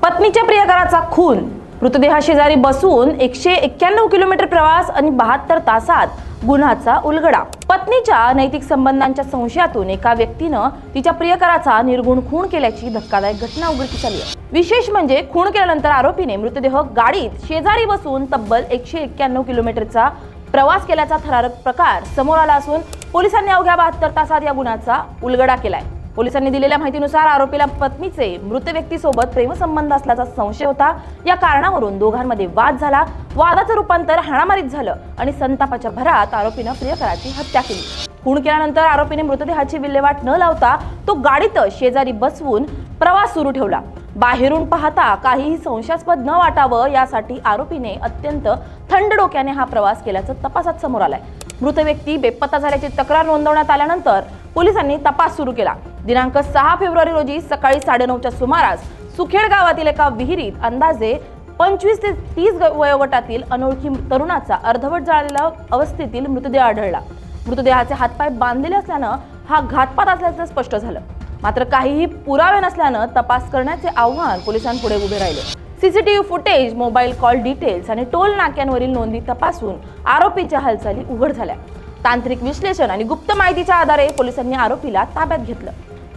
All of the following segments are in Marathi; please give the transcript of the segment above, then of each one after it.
पत्नीच्या प्रियकराचा खून, मृतदेहा शेजारी बसून 191 किलोमीटर प्रवास आणि 72 तासात गुन्ह्याचा उलगडा। पत्नीच्या नैतिक संबंधांच्या संशयातून एका व्यक्तीनं तिच्या प्रियकराचा निर्गुण खून केल्याची धक्कादायक घटना उघडकीस आली आहे। विशेष म्हणजे खून केल्यानंतर आरोपीने मृतदेह गाडीत शेजारी बसून तब्बल 191 किलोमीटरचा प्रवास केल्याचा थरारक प्रकार समोर आला असून पोलिसांनी अवघ्या 72 तासात या गुन्ह्याचा उलगडा केलाय। पोलिसांनी दिलेल्या माहितीनुसार आरोपीला पत्नीचे मृत व्यक्तीसोबत प्रेमसंबंध असल्याचा संशय होता। या कारणावरून दोघांमध्ये वाद झाला। वादाचं रूपांतर हाणामारीत झालं आणि संतापाच्या भरात आरोपीनं प्रियकराची हत्या केली। खून केल्यानंतर आरोपीने मृतदेहाची विल्हेवाट न लावता तो गाडीतच शेजारी बसवून प्रवास सुरू ठेवला। बाहेरून पाहता काहीही संशयास्पद न वाटावं यासाठी आरोपीने अत्यंत थंड डोक्याने हा प्रवास केल्याचं तपासात समोर आलंय। मृत व्यक्ती बेपत्ता झाल्याची तक्रार नोंदवण्यात आल्यानंतर पोलिसांनी तपास सुरू केला। दिनांक 6 फेब्रुवारी रोजी सकाळी 9:30च्या सुमारास सुखेड गावातील एका विहिरीत अंदाजे 25 ते 30 वयोगटातील अनोळखी तरुणाचा अर्धवट जळालेला अवस्थेतील मृतदेह आढळला। मृतदेहाचे हातपाय बांधलेले असल्यानं हा घातपात असल्याचं स्पष्ट झालं। मात्र काहीही पुरावे नसल्यानं तपास करण्याचे आव्हान पोलिसांपुढे उभे राहिले। CCTV footage, mobile call details आणि टोल नाक्यांवरील नोंदी तपासून आरोपीच्या हालचाली उघड झाल्या। तांत्रिक विश्लेषण आणि गुप्त माहितीच्या आधारे पोलिसांनी आरोपीला ताब्यात घेतलं।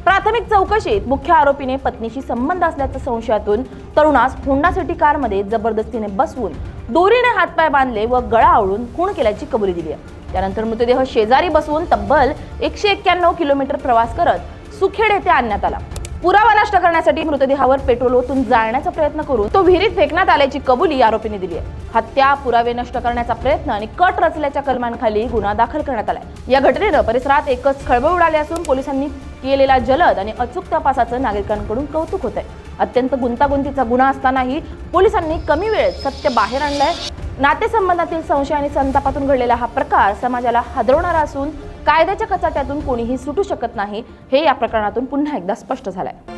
प्राथमिक चौकशीत मुख्य आरोपीने पत्नीशी संबंध असल्याच्या संशयातून तरुणास होंडा सिटी कारमध्ये जबरदस्तीने बसवून दोरीने हातपाय बांधले व गळा आवळून खून केल्याची कबुली दिली आहे। त्यानंतर मृतदेह शेजारी बसवून तब्बल 191 किलोमीटर प्रवास करत सुखेड येथे आणण्यात आला। पुरावा नष्ट करण्यासाठी मृतदेहावर पेट्रोल ओतून जाळण्याचा प्रयत्न करून तो विहिरीत फेकण्यात आल्याची कबुली आरोपीने दिली आहे। हत्या, पुरावे नष्ट करण्याचा प्रयत्न आणि कट रचल्याच्या कलमांखाली गुन्हा दाखल करण्यात आलाय। या घटनेनं परिसरात एकच खळबळ उडाली असून पोलिसांनी केलेल्या जलद आणि अचूक तपासाचं नागरिकांकडून कौतुक होत आहे। अत्यंत गुंतागुंतीचा गुन्हा असतानाही पोलिसांनी कमी वेळेत सत्य बाहेर आणलंय। नातेसंबंधातील संशय आणि संतापातून घडलेला हा प्रकार समाजाला हादरवणारा असून कायद्याच्या कचाट्यातून कोणीही सुटू शकत नाही, हे या प्रकरणातून पुन्हा एकदा स्पष्ट झालंय।